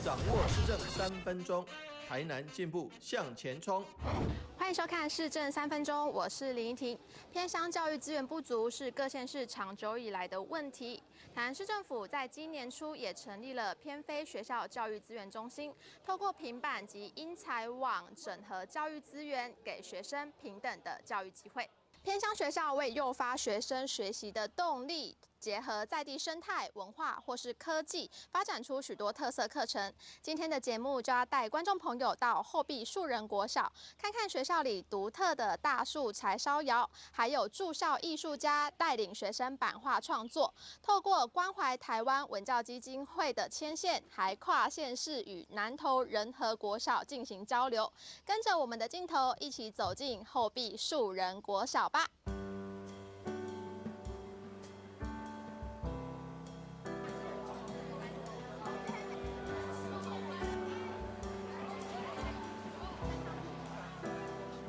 掌握施政3分钟，台南进步向前冲。欢迎收看《市政3分钟》，我是林依婷。偏乡教育资源不足是各县市长久以来的问题。台南市政府在今年初也成立了偏非学校教育资源中心，透过平板及因材网整合教育资源，给学生平等的教育机会。偏乡学校为诱发学生学习的动力，结合在地生态、文化或是科技，发展出许多特色课程。今天的节目就要带观众朋友到后壁树人国小，看看学校里独特的大树柴烧窑，还有驻校艺术家带领学生版画创作。透过关怀台湾文教基金会的牵线，还跨县市与南投仁和国小进行交流。跟着我们的镜头一起走进后壁树人国小吧。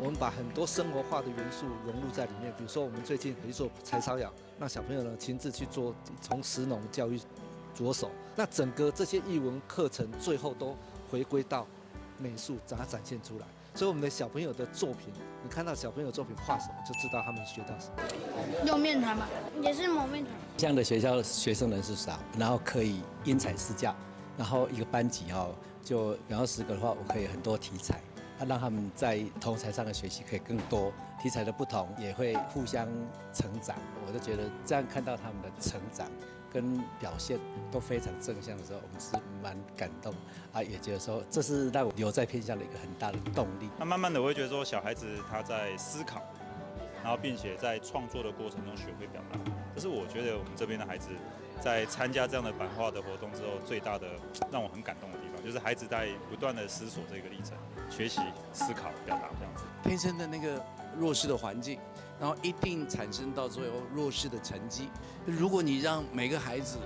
我们把很多生活化的元素融入在里面，比如说我们最近有一座柴烧窑，让小朋友呢亲自去做，从食农教育着手。那整个这些艺文课程最后都回归到美术，把它展现出来。所以我们的小朋友的作品，你看到小朋友作品画什么，就知道他们学到什么。用面团嘛，也是磨面团。这样的学校学生人数少，然后可以因材施教，然后一个班级就比方10个的话，我可以很多题材。让他们在同才上的学习可以更多，题材的不同也会互相成长。我就觉得这样看到他们的成长跟表现都非常正向的时候，我们是蛮感动啊，也觉得说这是让我留在偏乡的一个很大的动力。那慢慢的我会觉得说，小孩子他在思考，然后并且在创作的过程中学会表达，这是我觉得我们这边的孩子在参加这样的版画的活动之后，最大的让我很感动的地方，就是孩子在不断的思索这个历程。学习、思考、表达这样子，天生的那个弱势的环境，然后一定产生到最后弱势的成绩。如果你让每个孩子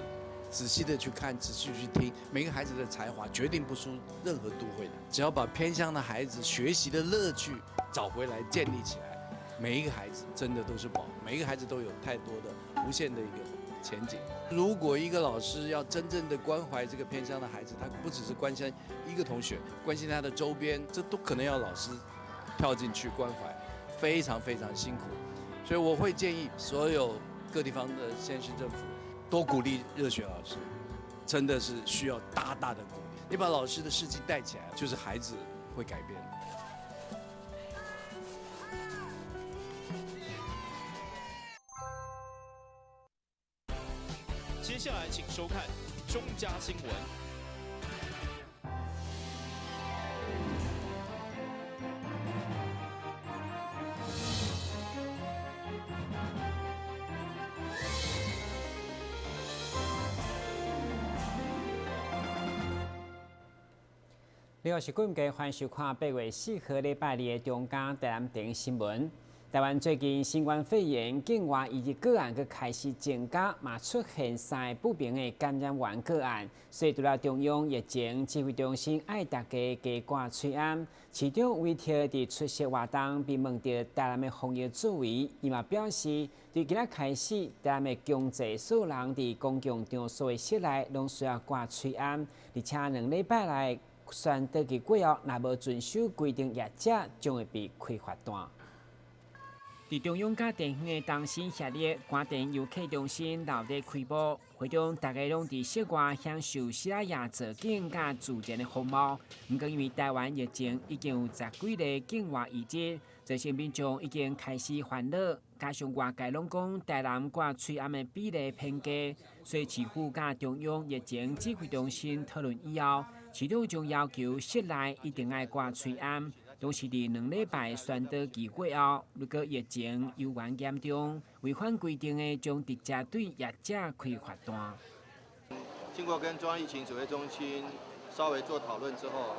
仔细的去看、仔细去听，每个孩子的才华决定不输任何都会的。只要把偏乡的孩子学习的乐趣找回来、建立起来，每一个孩子真的都是宝，每一个孩子都有太多的无限的一个前景。如果一个老师要真正的关怀这个偏乡的孩子，他不只是关心一个同学，关心他的周边，这都可能要老师跳进去关怀，非常非常辛苦。所以我会建议所有各地方的县市政府多鼓励热血老师，真的是需要大大的鼓励。你把老师的士气带起来，就是孩子会改变。接下来请收看中嘉新闻。你好，是观众，欢迎收看8月4号礼拜二的中嘉台南电视新闻。台湾最近新冠肺炎境外以及个案开始增加，嘛出现3个不明的感染源个案，所以除了中央疫情指挥中心爱大家加挂催安，市长韦特伫出席活动并问到台南的防疫作为，伊嘛表示，对今仔开始，台南的经济所有人伫公共场所的室内拢需要挂催安，而且2礼拜来选登记过后，若无遵守规定，业者将会被开罚单。伫中央甲电信的同心协力，关电游客中心闹得开幕，会中大家拢伫室外享受西拉雅造景甲自然的风貌。毋过因为台湾疫情已经有10几例境外移植，这些民众已经开始烦恼，加上外界拢讲台南挂催安的比例偏低，所以市府甲中央疫情指挥中心讨论以后，市长将要求室内一定要挂催安。都是伫2礼拜宣导期过后，如果疫情犹原严重，违反规定的，将直接对业者开罚单。经过跟中央疫情指挥中心稍微做讨论之后，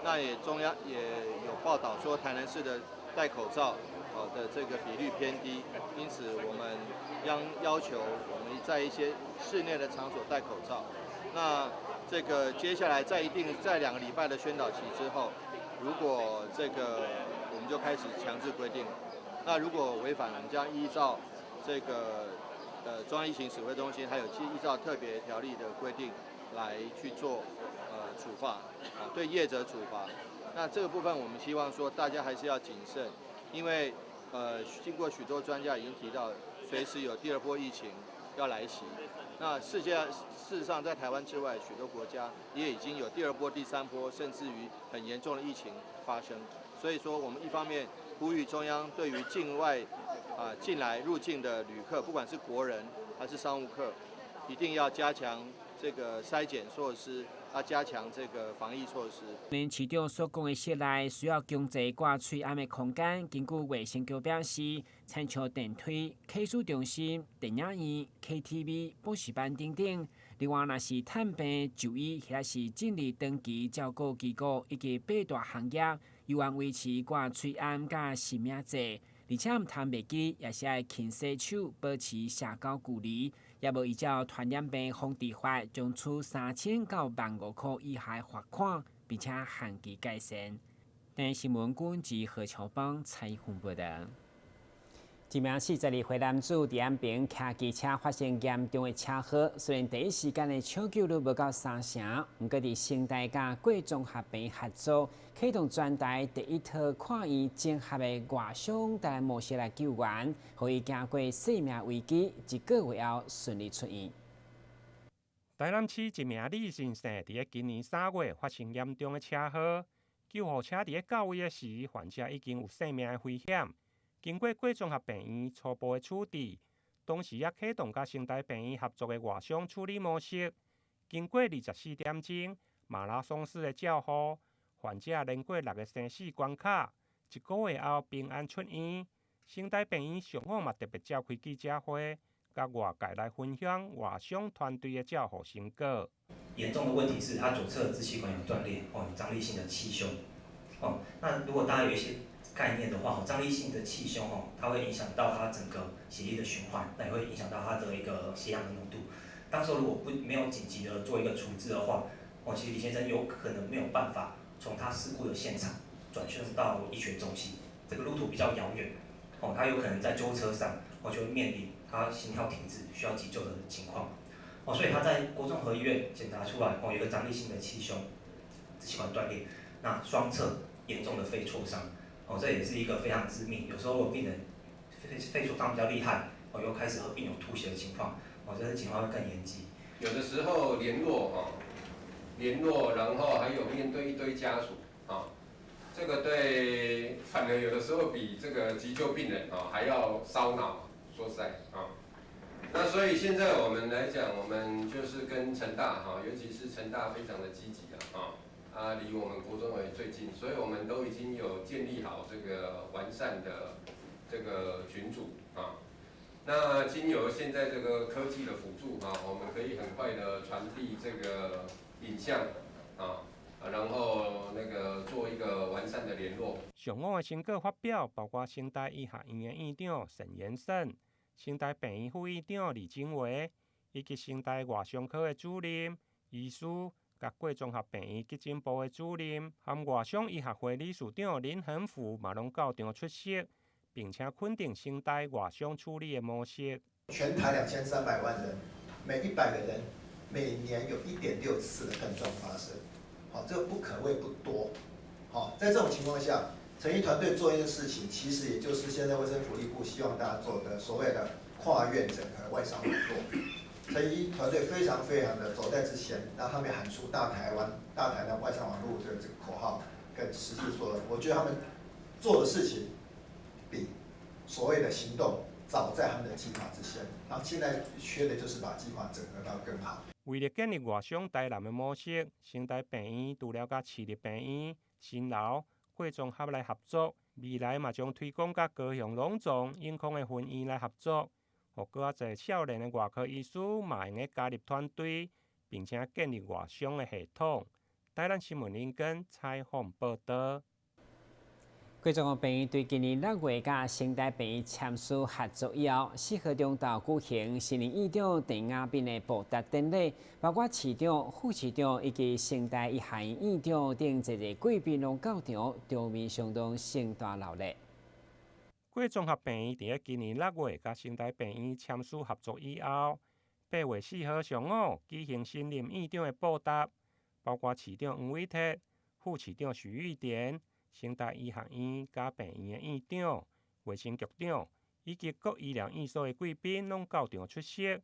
那中央也有报道说台南市的戴口罩的这个比率偏低，因此我们要求我们在一些室内的场所戴口罩。那这个接下来在2个礼拜的宣导期之后。如果我们就开始强制规定，那如果违反，我们将依照这个中央疫情指挥中心还有依照特别条例的规定，来去做处罚啊，对业者处罚。那这个部分我们希望说大家还是要谨慎，因为经过许多专家已经提到，随时有第二波疫情要来袭。那事实上在台湾之外，许多国家也已经有第二波、第三波，甚至于很严重的疫情发生。所以说，我们一方面呼吁中央对于境外进来入境的旅客，不管是国人还是商务客，一定要加强这个筛检措施，加强这个防疫措施。连市长所讲的室内需要强制挂喙暗的空间，根据卫生局表示，亲像电梯、客诉中心、电影院、KTV、补习班等等。另外，若是探病、就医，或是建立登记照顾机构以及八大行业，有望维持挂喙暗甲生命制，而且唔通袂记，也是要勤洗手，保持社交距离。也无依照传染病防治法，将处3000到15000块以下罚款，并且限期改善。但新闻官及何超邦采访报道。一名42岁男子伫岸边骑机车发生严重的车祸，虽然第一时间的抢救率无到3成，不过伫新台甲贵综合病院合作，启动全台第一套看医整合的外伤带来模式来救援，可以经过生命危机，1个月后顺利出院。台南市一名李先生伫今年3月发生严重的车祸，救护车伫到位的时，患者已经有生命的危险。经过贵综合病院初步的处置，同时也启动甲新台病院合作的外伤处理模式。经过24点钟马拉松式的照护，患者连过6个生死关卡，1个月后平安出院。新台病院上午嘛特别召开记者会，甲外界来分享外伤团队的照护成果。严重的问题是他左侧支气管有断裂，有张力性的气胸。那如果大家有一些概念的话，张力性的气胸它会影响到它整个血液的循环，那也会影响到它的一个血氧的浓度。当时如果没有紧急的做一个处置的话，其实李先生有可能没有办法从他事故的现场转送到医学中心，这个路途比较遥远，他有可能在救护车上，就会面临他心跳停止需要急救的情况。所以他在国综合医院检查出来，有一个张力性的气胸，支气管断裂，那双侧严重的肺挫伤。这也是一个非常致命。有时候病人肺挫伤比较厉害，又开始合并有吐血的情况，这个情况会更严急。有的时候联络，然后还有面对一堆家属，这个对，反而有的时候比这个急救病人还要烧脑。说实在那所以现在我们来讲，我们就是跟成大尤其是成大非常的积极离我们国中也最近，所以我们都已经有建立好这个完善的这个群组那经由现在这个科技的辅助我们可以很快的传递这个影像然后那个做一个完善的联络。上午的成果发表包括新台医学院的院长沈延胜、新台病院副院长李景维，以及新台外伤科的主任、医师。甲贵综合病院急诊部的主任，含外伤医学会理事长林恒福嘛拢到场出席，并且肯定新台外伤处理的模式。全台2300万人，每100个人每年有1.6次的症状发生，这个不可谓不多。在这种情况下，成医团队做一件事情，其实也就是现在卫生福利部希望大家做的所谓的跨院整合外伤网络。成医团队非常的走在之前，让他们喊出大台南外伤网络的这个口号，跟实际做的，我觉得他们做的事情比所谓的行动早在他们的计划之前，然后现在缺的就是把计划整合到更好。为了建立外伤台南的模式，新台病院除了甲市立病院、新楼、贵综合来合作，未来嘛将推广甲高雄龙总、永康的分院来合作。互更侪少年的外科医师嘛用加入团队，并且建立外伤的系统。台南新闻林根采访报道。贵综合病院对今年6月甲新台病院签署合作以后，4号中昼举行新任院长陈亚斌的报答典礼，包括市长、副市长以及新台医学院院长等一个贵宾拢到场，场面相当盛大热烈。贵综合病院伫今年6月甲新台病院签署合作以后， 8月4號上午舉行新任院長的報答，包括市長黃偉哲、副市長徐玉田、成大醫學院甲病院的院長、衛生局長以及各醫療院所的貴賓攏到場出席。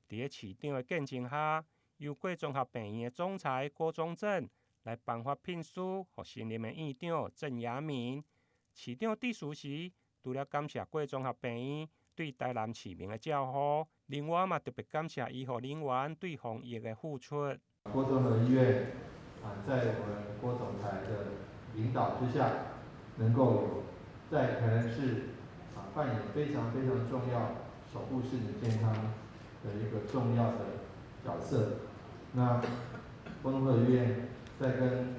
在市長的見證下，由貴綜合病院的總裁郭宗正來頒發聘書給新任的院長鄭雅明。市長致辭時，除了感謝貴綜合病院對台南市民的照顧，另外嘛特別感謝醫護人員對防疫的付出。郭綜合醫院在我們郭總裁的領導之下，能夠在台南市扮演非常非常重要守護市民健康的一個重要的角色。那郭綜合醫院在跟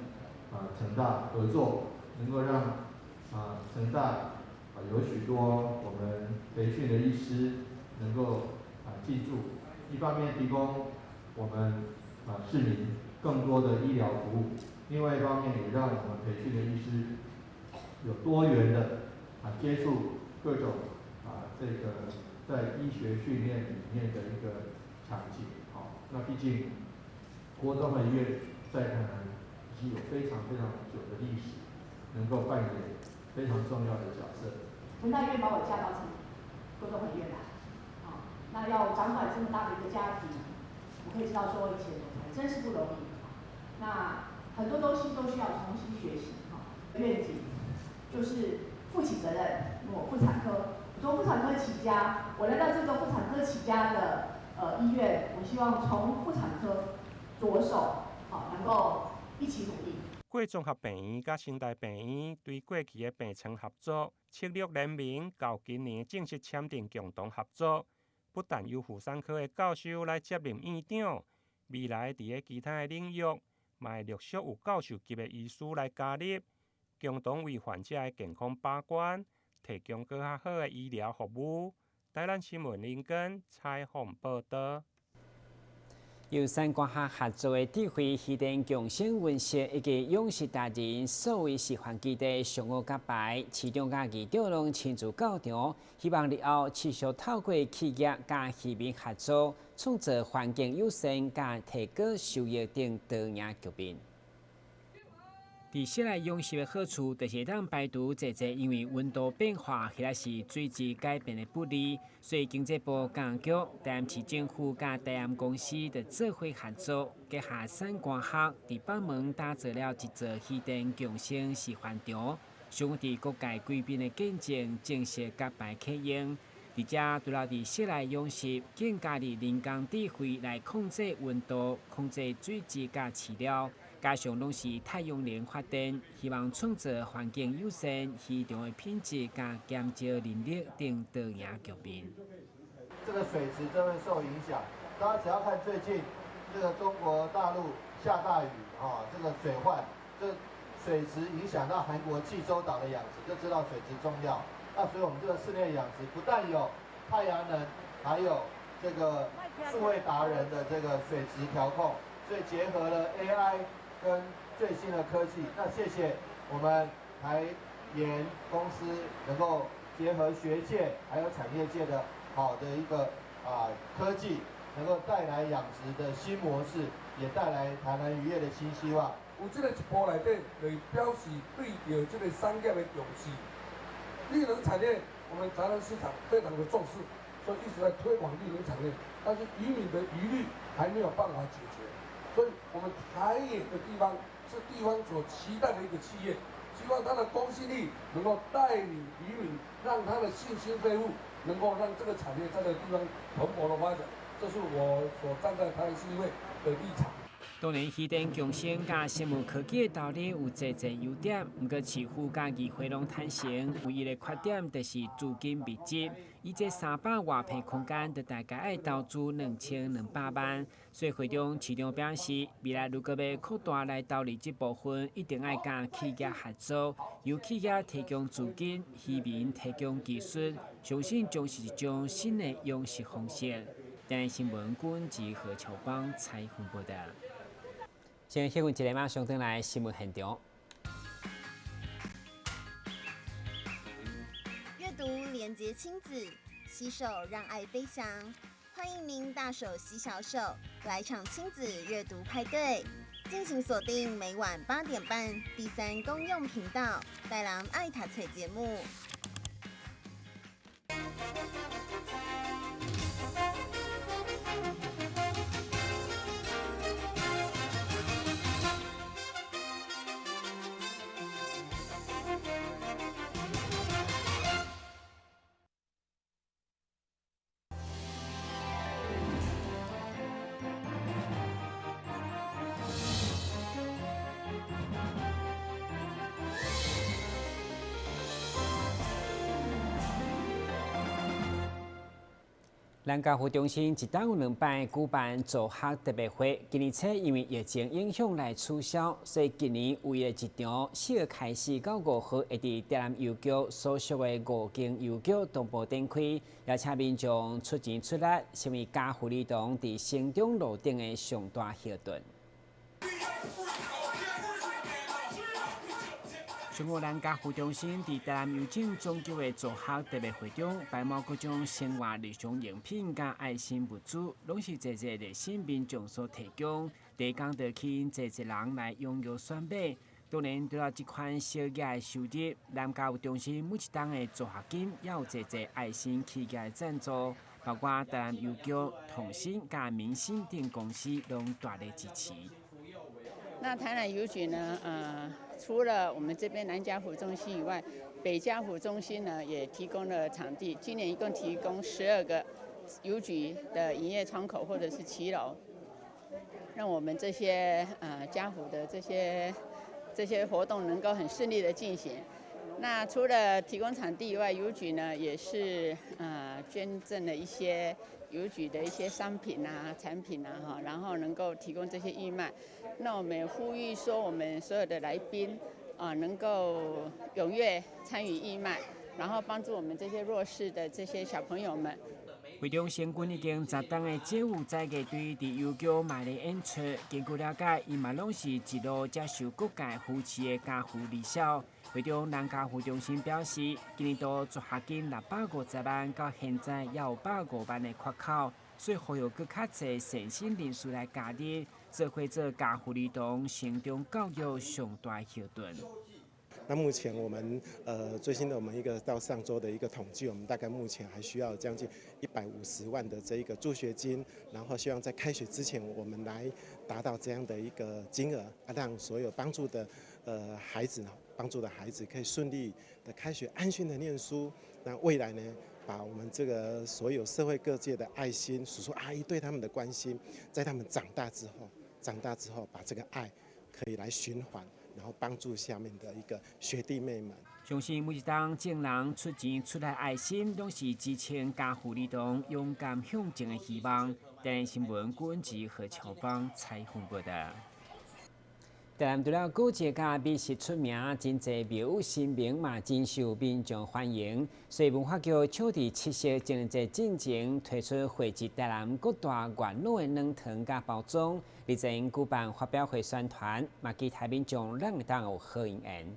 成大合作，能夠讓成大有許多我們培訓的醫師能夠進駐，一方面提供我們市民更多的醫療服務，另外一方面也讓我們培訓的醫師有多元的接觸各種這個在醫學訓練裡面的一個場景。那畢竟郭綜合醫院在台南已經有非常非常久的歷史，能夠扮演非常重要的角色。成大醫院把我嫁到郭綜合醫院來，那要掌管這麼大的一個家庭，我可以知道說以前還真是不容易。那很多東西都需要重新學習。願景就是負起責任，我婦產科，從婦產科起家，我來到這個婦產科起家的醫院，我希望從婦產科着手，能夠一起努力。貴綜合病院甲成大病院對過去的病床合作策略聯名，到今年正式簽訂共同合作。不但由婦產科的教授來接任院長，未來在其他的領域，嘛會陸續有教授級的醫師來加入，共同為患者的健康把關，提供更加好的醫療服務。台南新聞林根採訪報道。由三國學合作的智慧魚電共生溫室以及勇士達人所謂示範基地上午甲擺，市長甲議長攏親自到場，希望日後持續透過企業甲市民合作，創造環境友善甲提高收益等多樣局面。在室內用濕的好處，就是當排除節節因為溫度變化或者是水質改變的不利，所以經濟部監局、台南市政府甲台南公司的做伙合作，結合產官學，在北門打造了一座魚電共生示範場，想在各界貴賓的見證正式甲擺啟用。而且除了在室內用濕，更加入人工智慧來控制溫度、控制水質甲飼料。加上攏是太陽能發電，希望創造環境友善、魚場的品質加減少人力等多樣局面。這個水質真會受影響，大家只要看最近這個中國大陸下大雨這個水患，這水質影響到韓國濟州島的養殖，就知道水質重要。那所以我們這個室內養殖不但有太陽能，還有這個數位達人的這個水質調控，所以結合了 AI。跟最新的科技，那謝謝我們台鹽公司能夠結合學界還有產業界的好的一個科技，能夠帶來養殖的新模式，也帶來台南漁業的新希望。有這個一波來對，來表示對有這個商業的勇氣。綠能產業，我們台南市場非常的重視，所以一直在推廣綠能產業，但是漁民的疑慮還沒有辦法解決。所以，我們台鹽的地方是地方所期待的一個企業，希望它的公信力能夠帶領漁民，讓他的信心恢復，能夠讓這個產業在這個地方蓬勃的發展。這是我所站在台南市議會的立場。當然，魚電共生甲生物科技的道理有儕優點，不過市府甲議會攏坦承，唯一的缺點就是資金密集。以這300外坪空間，就大概要投資2200萬。所以會長市長表示，未來如果要擴大來投入這部分，一定要甲企業合作，由企業提供資金，漁民提供技術，相信將是一種新的養殖方式。台南新聞官及何秋光採訪報道。先休息一下，馬上回來新聞現場。閱讀連結親子，攜手讓愛飛翔。欢迎您大手洗小手，来场亲子阅读派对。敬请锁定每晚8点半第3公用频道《带人爱读册》节目。咱家福中心一档有2摆举办助学特别会，今年初因为疫情影响来取消，所以今年为了一场4月开始到5号会伫台南邮局所属的5间邮局同步展开，邀请民众出钱出力，成为家福儿童伫城中路顶的上大后盾。上午，咱家福中心伫台南邮政总局的助学特别会中，摆满各种生活日常用品甲爱心物资，拢是侪侪热心民众所提供。第一天就吸引侪侪人来踊跃选买。当然，除了这款小额的收入，咱家福中心每一档的助学金也有侪侪爱心企业的赞助，包括台南邮局、同心甲民生等公司拢大力支持。那台南邮局呢？除了我们这边南家福中心以外，北家福中心呢也提供了场地。今年一共提供12个邮局的营业窗口或者是骑楼，让我们这些家福的这些活动能够很顺利的进行。那除了提供场地以外，邮局呢也是捐赠了一些邮局的一些商品啊、产品啊，然后能够提供这些义卖。那我们也呼吁说，我们所有的来宾能够踊跃参与义卖，然后帮助我们这些弱势的这些小朋友们。会中成军已经10档的街舞在乐队伫邮局卖力演出，根据了解，伊嘛拢是一路接受各界扶持的家福离校。会中南家福中心表示，今年度助学金650万，到现在也有105万的缺口，所以呼吁更较侪善心人士来加入，做伙做家福儿童城中教育上大后盾。那目前我们最新的我们一个到上周的一个统计，我们大概目前还需要将近150万的这一个助学金，然后希望在开学之前我们来达到这样的一个金额，让所有帮助的孩子可以顺利的开学，安心的念书。那未来呢，把我们这个所有社会各界的爱心、叔叔阿姨对他们的关心，在他们长大之后，把这个爱可以来循环。然后帮助下面的一个学弟妹们。相信每一档众人出钱出来爱心，拢是支撑家福儿童勇敢向前的希望。台南新闻顾文吉和乔邦采访报道。台南除了古迹甲美食出名，真侪庙宇新名嘛真受民众欢迎。所以文化局抢伫7夕情人节进前推出汇集台南各大元老的软糖甲包装，日前举办发表会宣传，嘛期待民众让当有好姻缘。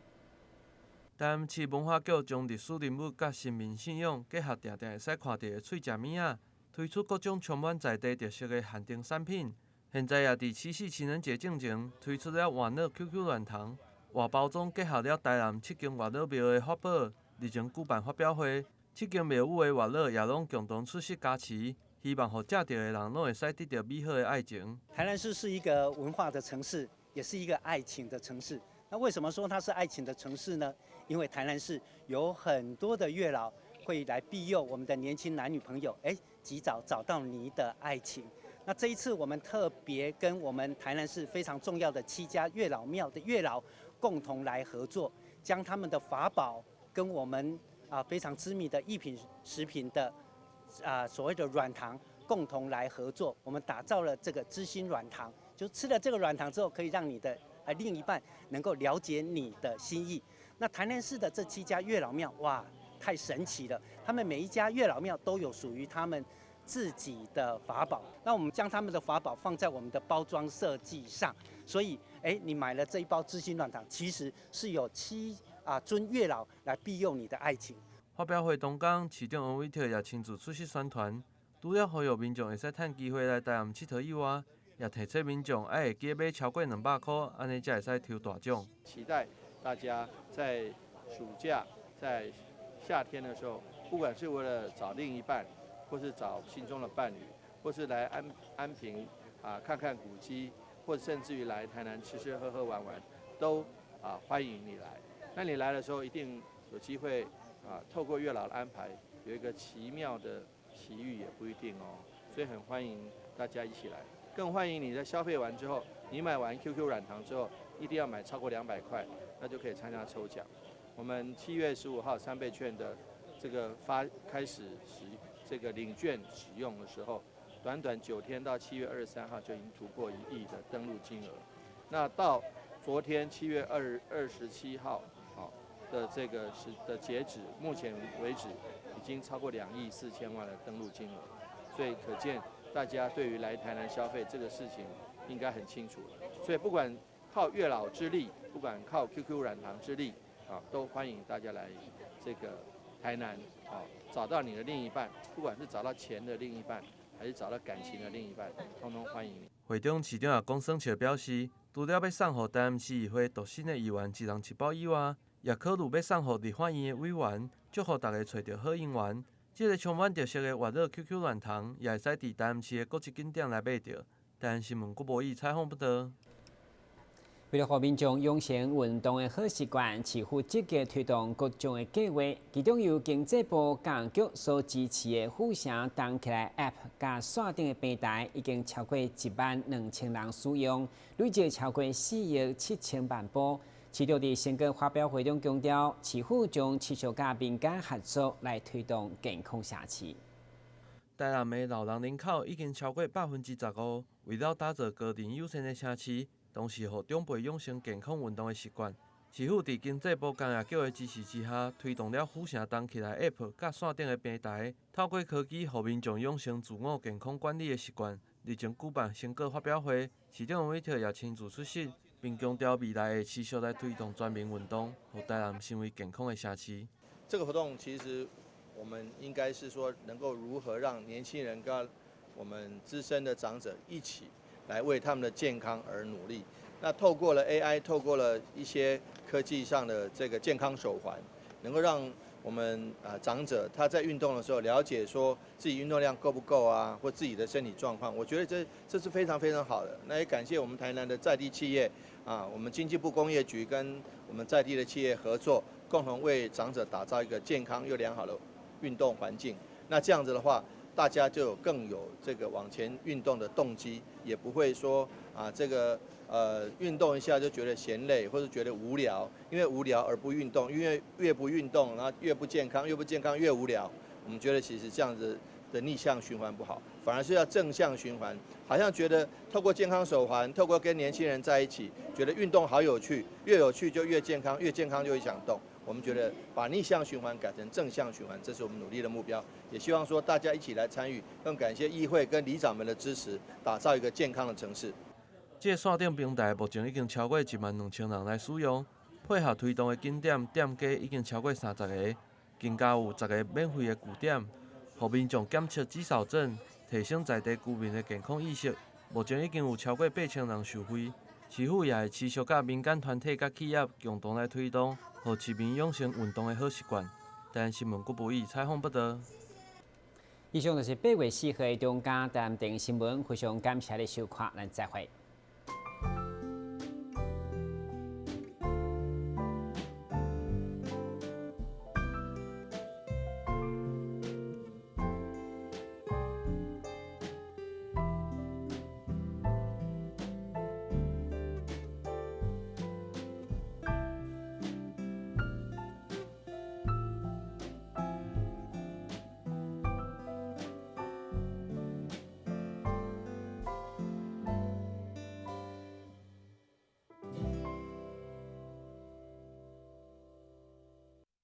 台南市文化局将历史人物甲新民信仰结合，定定会使看到的脆食物仔，推出各种充满在地特色的限定产品。现在也伫7夕情人节进前推出了元老 QQ 软糖，外包装结合了台南7间元老庙的法宝。日前举办发表会，7间庙宇的元老也拢共同出席加持，希望互食到的人拢会使得到美好的爱情。台南市是一个文化的城市，也是一个爱情的城市。那为什么说它是爱情的城市呢？因为台南市有很多的月老会来庇佑我们的年轻男女朋友，及早找到你的爱情。那这一次我们特别跟我们台南市非常重要的7家月老庙的月老共同来合作，将他们的法宝跟我们非常知名的一品食品的所谓的软糖共同来合作，我们打造了这个知心软糖，就吃了这个软糖之后，可以让你的另一半能够了解你的心意。那台南市的这7家月老庙，哇，太神奇了！他们每一家月老庙都有属于他们自己的法宝，那我们将他们的法宝放在我们的包装设计上，所以你买了这一包知心软糖，其实是有7尊月老来庇佑你的爱情。发表会当天，市长王伟霆也亲自出席宣传，除了呼吁民众会使趁机会来台南佚佗以外，也提醒民众爱会记买超过200块，安尼才会使抽大奖。期待大家在暑假、在夏天的时候，不管是为了找另一半，或是找心中的伴侣，或是来安平看看古迹，或者甚至于来台南吃吃喝喝玩玩，都欢迎你来。那你来的时候，一定有机会透过月老的安排，有一个奇妙的奇遇，也不一定哦。所以很欢迎大家一起来，更欢迎你在消费完之后，你买完 QQ 软糖之后，一定要买超过200块，那就可以参加抽奖。我们7月15号3倍券的这个开始这个领券使用的时候，短短9天到7月23号就已经突破1亿的登录金额。那到昨天7月27号的这个的截止，目前为止已经超过2亿4千万的登录金额，所以可见大家对于来台南消费这个事情应该很清楚了。所以不管靠月老之力，不管靠 QQ 软糖之力，都欢迎大家来这个台南找到你的另一半，不管是找到钱的另一半，还是找到感情的另一半，通通欢迎你。会中市长江省桥表示，除了要送予台南市议会独新的议员一人一包以外，也考虑要送予立法院的委员，祝福大家找到好姻缘。这个充满特色的活络 QQ 软糖，也会使伫台南市的各一景点来买到。台南新闻郭博义采访报道。为了让民众养成运动的好习惯，市府积极推动各种的计划，其中由经济部教育局所支持的富城动起来 App 加线顶的平台，已经超过12000人使用，累计超过4亿7千万部。市长伫新歌发表会中强调，市府将持续甲民间合作来推动健康社区。台南的老人人口已经超过15%，为了打造高龄友善的社区，同时让长辈养成健康运动的习惯，市府伫经济部工业局的支持之下，推动了富城动起来 App 甲线顶的平台，透过科技，让民众养成自我健康管理的习惯。日前举办成果发表会，市长王美特也亲自出席，并强调未来会持续来推动全民运动，让台南成为健康的社区。这个活动其实我们应该是说，能够如何让年轻人跟我们资深的长者一起来为他们的健康而努力。那透过了 AI， 透过了一些科技上的这个健康手环，能够让我们长者他在运动的时候了解说自己运动量够不够啊，或自己的身体状况。我觉得这是非常非常好的。那也感谢我们台南的在地企业我们经济部工业局跟我们在地的企业合作，共同为长者打造一个健康又良好的运动环境。那这样子的话，大家就更有这个往前运动的动机，也不会说这个运动一下就觉得嫌累或者觉得无聊，因为无聊而不运动，因为越不运动，然后越不健康，越不健康越无聊。我们觉得其实这样子的逆向循环不好，反而是要正向循环。好像觉得透过健康手环，透过跟年轻人在一起，觉得运动好有趣，越有趣就越健康，越健康就越想动。我们觉得把逆向循环改成正向循环，这是我们努力的目标。也希望说大家一起来参与，更感谢议会跟里长们的支持，打造一个健康的城市。这个线顶平台目前已经超过12000人来使用，配合推动的景点店家已经超过30个，更加有10个免费的据点，让民众检测指数证，提升在地居民的健康意识。目前已经有超过8000人受惠，市府也会持续甲民间团体甲企业共同来推动，让市民养成运动的好习惯。台南新闻郭博义采访报道。以上就是8月4号的中嘉台南电视新闻，非常感谢你收看，咱再会。